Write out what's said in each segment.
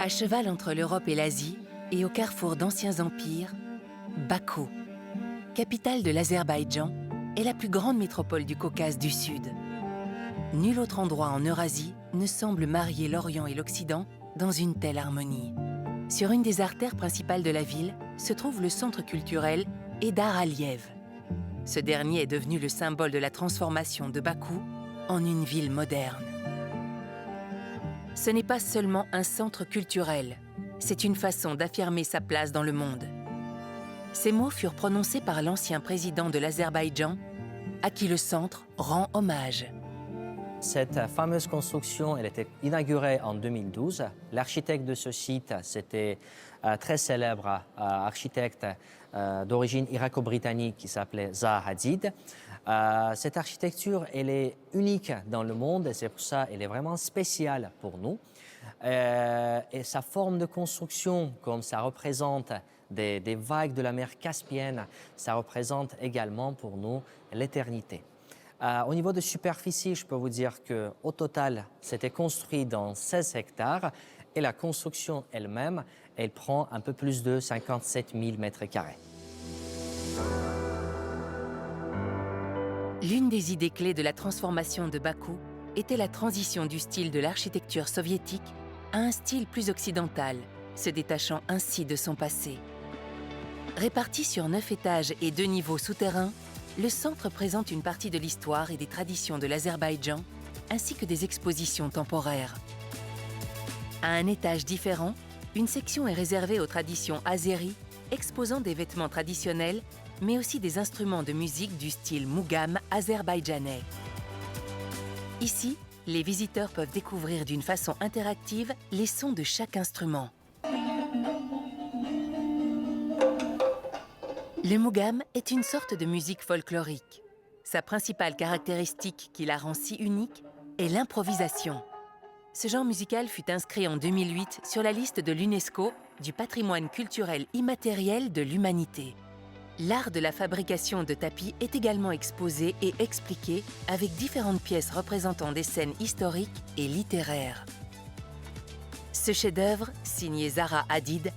À cheval entre l'Europe et l'Asie, et au carrefour d'anciens empires, Bakou, capitale de l'Azerbaïdjan, est la plus grande métropole du Caucase du Sud. Nul autre endroit en Eurasie ne semble marier l'Orient et l'Occident dans une telle harmonie. Sur une des artères principales de la ville se trouve le centre culturel Heydar Aliyev. Ce dernier est devenu le symbole de la transformation de Bakou en une ville moderne. Ce n'est pas seulement un centre culturel, c'est une façon d'affirmer sa place dans le monde. Ces mots furent prononcés par l'ancien président de l'Azerbaïdjan, à qui le centre rend hommage. Cette fameuse construction, elle était inaugurée en 2012. L'architecte de ce site, c'était un très célèbre architecte d'origine irako-britannique qui s'appelait Zaha Hadid. Cette architecture, elle est unique dans le monde et c'est pour ça qu'elle est vraiment spéciale pour nous. Et sa forme de construction, comme ça représente des vagues de la mer Caspienne, ça représente également pour nous l'éternité. Au niveau de superficie, je peux vous dire qu'au total, c'était construit dans 16 hectares et la construction elle-même, elle prend un peu plus de 57 000 mètres carrés. L'une des idées clés de la transformation de Bakou était la transition du style de l'architecture soviétique à un style plus occidental, se détachant ainsi de son passé. Réparti sur 9 étages et 2 niveaux souterrains, le centre présente une partie de l'histoire et des traditions de l'Azerbaïdjan, ainsi que des expositions temporaires. À un étage différent, une section est réservée aux traditions azéries, exposant des vêtements traditionnels, mais aussi des instruments de musique du style mougam azerbaïdjanais. Ici, les visiteurs peuvent découvrir d'une façon interactive les sons de chaque instrument. Le mougam est une sorte de musique folklorique. Sa principale caractéristique qui la rend si unique est l'improvisation. Ce genre musical fut inscrit en 2008 sur la liste de l'UNESCO du patrimoine culturel immatériel de l'humanité. L'art de la fabrication de tapis est également exposé et expliqué avec différentes pièces représentant des scènes historiques et littéraires. Ce chef-d'œuvre, signé Zaha Hadid,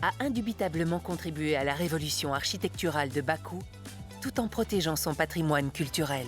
a indubitablement contribué à la révolution architecturale de Bakou, tout en protégeant son patrimoine culturel.